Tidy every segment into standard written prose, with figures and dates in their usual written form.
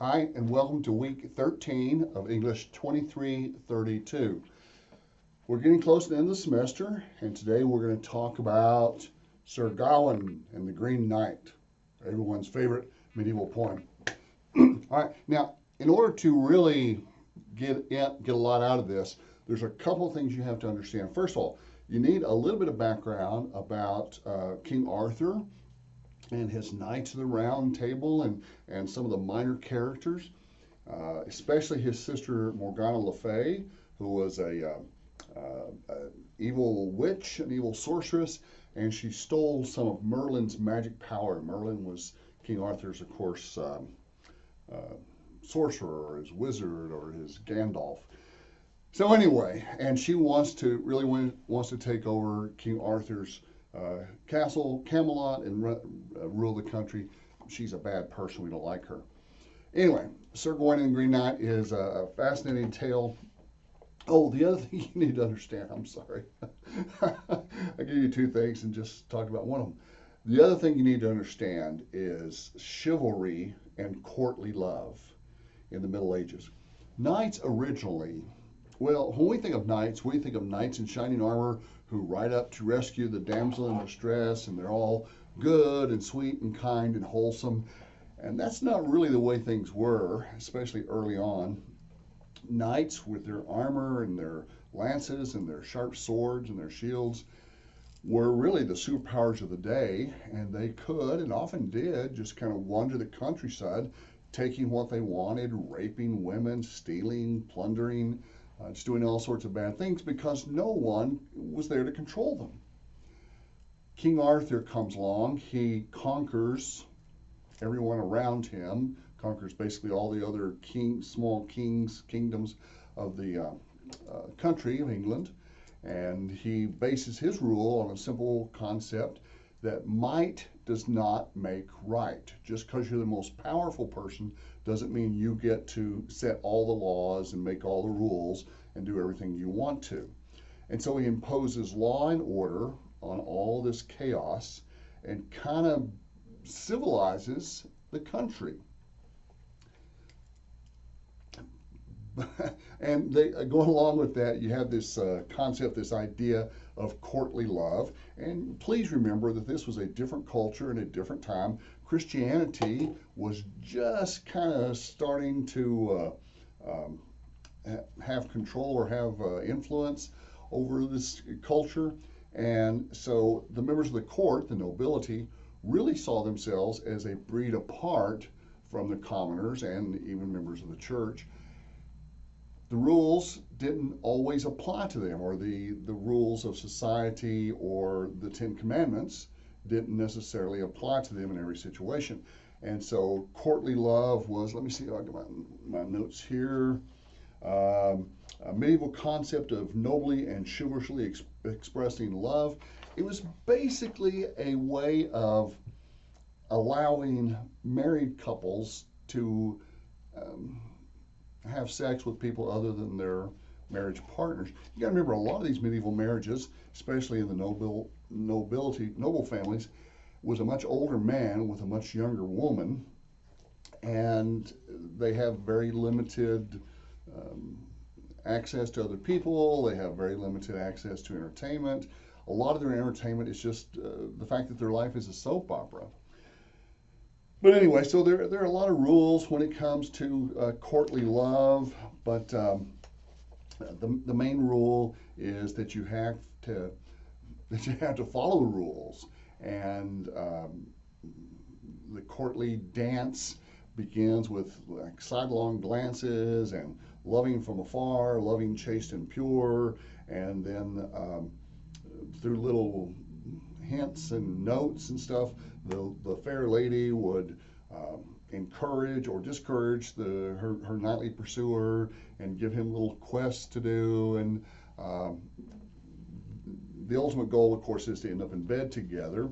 Hi, and welcome to week 13 of English 2332. We're getting close to the end of the semester, and today we're going to talk about Sir Gawain and the Green Knight, everyone's favorite medieval poem. All right, now, in order to really get a lot out of this, there's a couple of things you have to understand. First of all, you need a little bit of background about King Arthur and his Knights of the Round Table and some of the minor characters, especially his sister Morgana Le Fay, who was a evil witch, an evil sorceress, and she stole some of Merlin's magic power. Merlin was King Arthur's, of course, sorcerer or his wizard or his Gandalf. So anyway, and she wants to take over King Arthur's castle, Camelot, and rule the country. She's a bad person. We don't like her. Anyway, Sir Gawain and the Green Knight is a fascinating tale. Oh, the other thing you need to understand, I'm sorry. I gave you two things and just talked about one of them. The other thing you need to understand is chivalry and courtly love in the Middle Ages. Knights originally, well, when we think of knights, we think of knights in shining armor who ride up to rescue the damsel in distress, and they're all good and sweet and kind and wholesome. And that's not really the way things were, especially early on. Knights with their armor and their lances and their sharp swords and their shields were really the superpowers of the day, and they could and often did just kind of wander the countryside, taking what they wanted, raping women, stealing, plundering, just doing all sorts of bad things because no one was there to control them. King Arthur comes along. He conquers everyone around him, conquers basically all the other small kingdoms of the country of England, and he bases his rule on a simple concept that might does not make right. Just because you're the most powerful person doesn't mean you get to set all the laws and make all the rules and do everything you want to. And so he imposes law and order on all this chaos and kind of civilizes the country. And going along with that, you have this concept, this idea of courtly love. And please remember that this was a different culture and a different time. Christianity was just kind of starting to have control or have influence over this culture. And so the members of the court, the nobility, really saw themselves as a breed apart from the commoners and even members of the church. The rules didn't always apply to them, or the rules of society or the Ten Commandments didn't necessarily apply to them in every situation. And so courtly love was, let me see, I got my notes here, a medieval concept of nobly and chivalrously expressing love. It was basically a way of allowing married couples to have sex with people other than their marriage partners. You got to remember, a lot of these medieval marriages, especially in the noble families, was a much older man with a much younger woman, and they have very limited access to other people. They have very limited access to entertainment. A lot of their entertainment is just the fact that their life is a soap opera. But anyway, so there are a lot of rules when it comes to courtly love, but the main rule is that you have to follow the rules, and the courtly dance begins with like sidelong glances and loving from afar, loving chaste and pure, and then through little hints and notes and stuff, the fair lady would encourage or discourage her knightly pursuer and give him little quests to do. And the ultimate goal, of course, is to end up in bed together.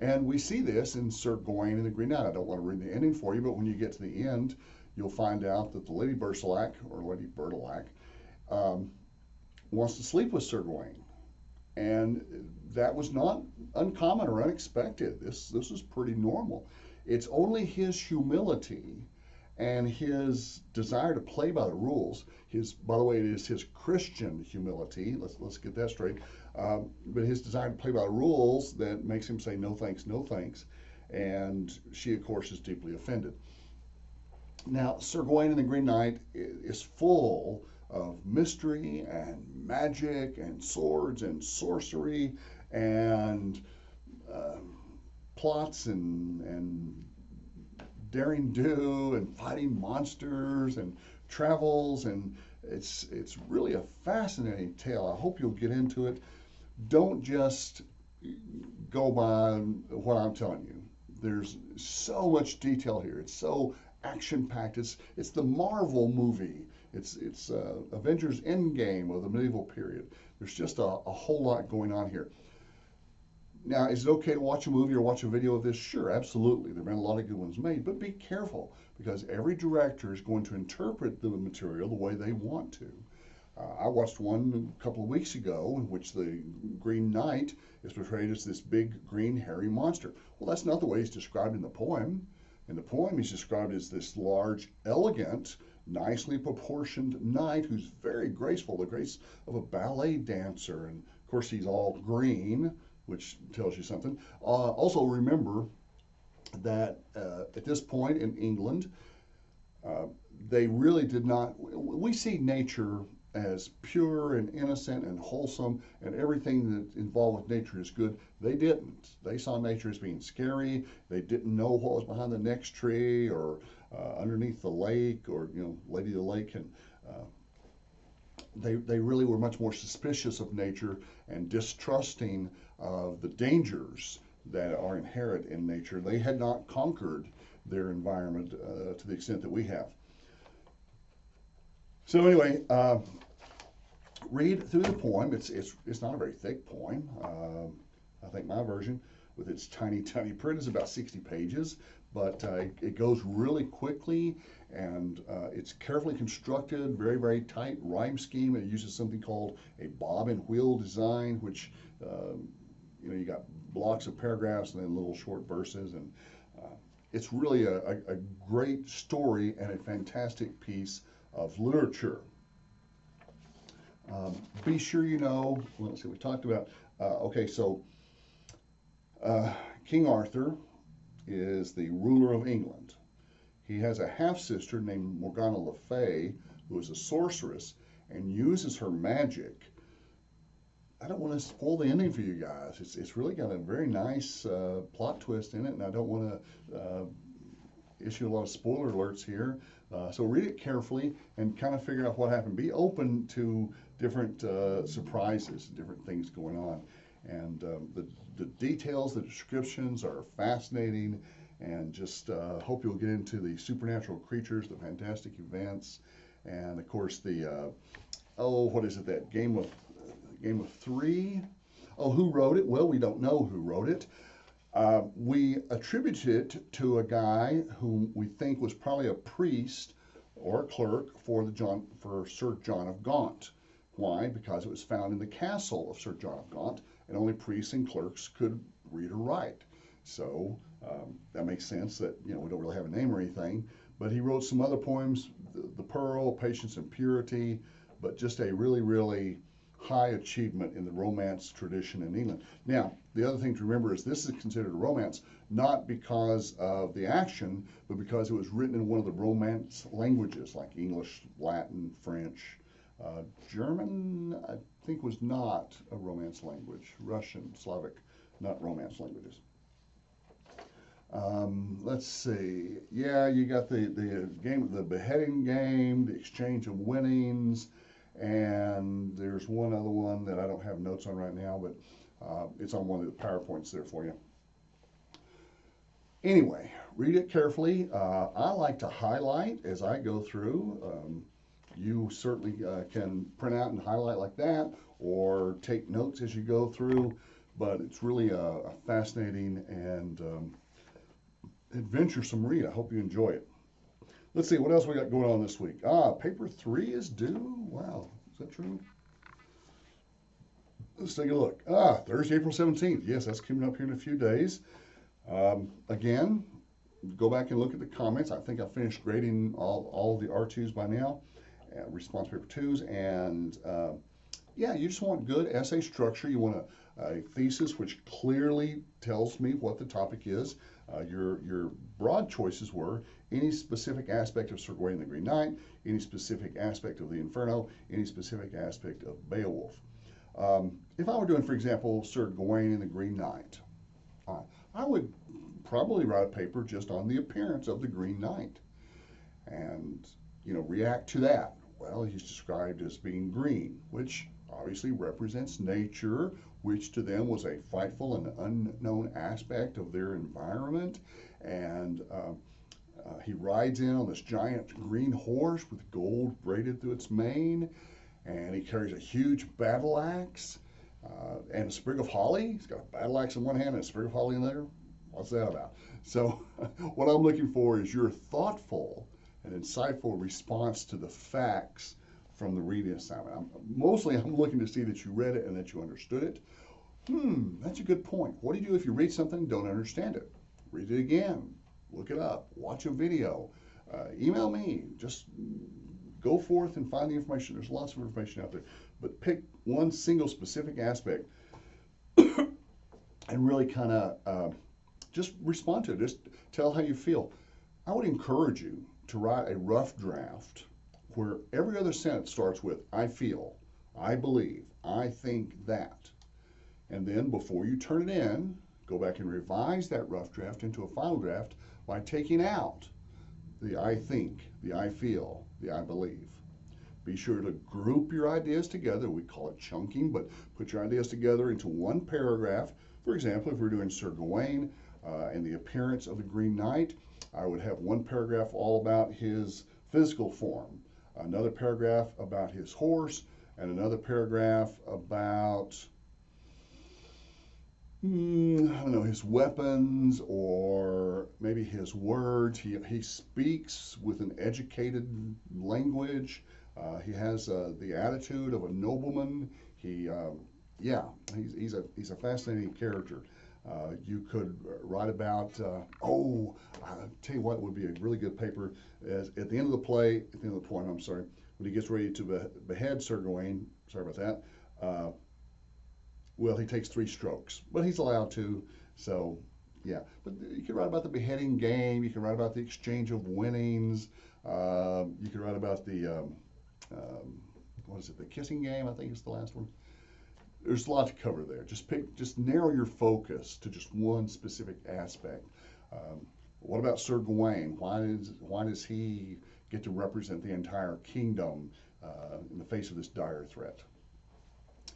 And we see this in Sir Gawain and the Green Knight. I don't want to read the ending for you, but when you get to the end, you'll find out that the Lady Bertilac, or Lady Bertilac, wants to sleep with Sir Gawain. And that was not uncommon or unexpected. This is pretty normal. It's only his humility and his desire to play by the rules. By the way, it is his Christian humility. Let's get that straight. But his desire to play by the rules that makes him say no thanks, no thanks, and she, of course, is deeply offended. Now, Sir Gawain and the Green Knight is full of mystery and magic and swords and sorcery and uh, plots and daring do and fighting monsters and travels, and it's really a fascinating tale. I hope you'll get into it. Don't just go by what I'm telling you. There's so much detail here. It's so action packed. It's the Marvel movie. It's Avengers Endgame of the medieval period. There's just a whole lot going on here. Now, is it okay to watch a movie or watch a video of this? Sure, absolutely. There have been a lot of good ones made, but be careful because every director is going to interpret the material the way they want to. I watched one a couple of weeks ago in which the Green Knight is portrayed as this big, green, hairy monster. Well, that's not the way he's described in the poem. In the poem, he's described as this large, elegant, nicely proportioned knight who's very graceful, the grace of a ballet dancer. And of course, he's all green, which tells you something. Also, remember that at this point in England, they really did not. We see nature as pure and innocent and wholesome, and everything that's involved with nature is good. They didn't. They saw nature as being scary. They didn't know what was behind the next tree or underneath the lake or Lady of the Lake, and they really were much more suspicious of nature and distrusting of the dangers that are inherent in nature. They had not conquered their environment to the extent that we have. So anyway, read through the poem. It's not a very thick poem. I think my version, with its tiny print, is about 60 pages, but it goes really quickly, and it's carefully constructed, very tight rhyme scheme. It uses something called a bob and wheel design, which you got blocks of paragraphs and then little short verses, and it's really a great story and a fantastic piece of literature. Be sure you know, let's see, we talked about, okay, so King Arthur is the ruler of England. He has a half-sister named Morgana Le Fay, who is a sorceress and uses her magic. I don't want to spoil the ending for you guys. It's really got a very nice plot twist in it, and I don't want to issue a lot of spoiler alerts here. So read it carefully and kind of figure out what happened. Be open to different surprises, different things going on. And the details, the descriptions are fascinating, and just hope you'll get into the supernatural creatures, the fantastic events, and of course the, what is it, that Game of Three? Oh, who wrote it? Well, we don't know who wrote it. We attribute it to a guy whom we think was probably a priest or a clerk for Sir John of Gaunt. Why? Because it was found in the castle of Sir John of Gaunt, and only priests and clerks could read or write. So that makes sense that we don't really have a name or anything. But he wrote some other poems, the Pearl, Patience and Purity, but just a really high achievement in the romance tradition in England. Now, the other thing to remember is this is considered a romance, not because of the action, but because it was written in one of the romance languages, like English, Latin, French. German, I think, was not a romance language. Russian, Slavic, not romance languages. Let's see. Yeah, you got the game, the beheading game, the exchange of winnings, and there's one other one that I don't have notes on right now, but it's on one of the PowerPoints there for you. Anyway, read it carefully. I like to highlight as I go through. You certainly can print out and highlight like that, or take notes as you go through, but it's really a fascinating and adventuresome read. I hope you enjoy it. Let's see, what else we got going on this week? Paper 3 is due. Wow, is that true? Let's take a look. Thursday, April 17th. Yes, that's coming up here in a few days. Again, go back and look at the comments. I think I finished grading all the R2s by now, response paper 2s, and yeah, you just want good essay structure. You want a thesis which clearly tells me what the topic is. Your broad choices were any specific aspect of Sir Gawain and the Green Knight, any specific aspect of the Inferno, any specific aspect of Beowulf. If I were doing, for example, Sir Gawain and the Green Knight, I would probably write a paper just on the appearance of the Green Knight and, react to that. Well, he's described as being green, which obviously represents nature, which to them was a frightful and unknown aspect of their environment. And he rides in on this giant green horse with gold braided through its mane, and he carries a huge battle axe and a sprig of holly. He's got a battle axe in one hand and a sprig of holly in the other. What's that about? So what I'm looking for is your thoughtful and insightful response to the facts from the reading assignment. I'm looking to see that you read it and that you understood it. That's a good point. What do you do if you read something and don't understand it? Read it again, look it up, watch a video, email me. Just go forth and find the information. There's lots of information out there, but pick one single specific aspect and really kind of just respond to it. Just tell how you feel. I would encourage you to write a rough draft where every other sentence starts with I feel, I believe, I think that. And then before you turn it in, go back and revise that rough draft into a final draft by taking out the I think, the I feel, the I believe. Be sure to group your ideas together. We call it chunking, but put your ideas together into one paragraph. For example, if we're doing Sir Gawain and the appearance of the Green Knight, I would have one paragraph all about his physical form, another paragraph about his horse, and another paragraph about, I don't know, his weapons or maybe his words. He speaks with an educated language. He has the attitude of a nobleman. He's a fascinating character. You could write about, I'll tell you what would be a really good paper is at the end of the play, at the end of the poem, when he gets ready to behead Sir Gawain, sorry about that, well, he takes 3 strokes, but he's allowed to, so yeah. But you can write about the beheading game, you can write about the exchange of winnings, you can write about the, the kissing game, I think is the last one. There's a lot to cover there. Just narrow your focus to just one specific aspect. What about Sir Gawain? Why does he get to represent the entire kingdom in the face of this dire threat?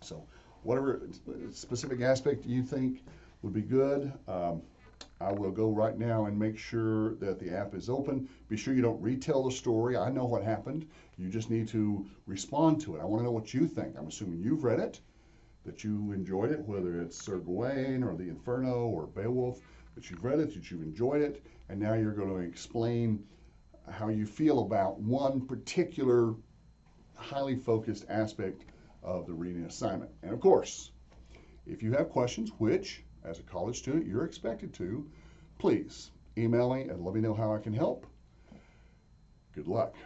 So whatever specific aspect you think would be good, I will go right now and make sure that the app is open. Be sure you don't retell the story. I know what happened. You just need to respond to it. I want to know what you think. I'm assuming you've read it, that you enjoyed it, whether it's Sir Gawain or the Inferno or Beowulf, that you've read it, that you've enjoyed it, and now you're going to explain how you feel about one particular highly focused aspect of the reading assignment. And of course, if you have questions, which as a college student you're expected to, please email me and let me know how I can help. Good luck.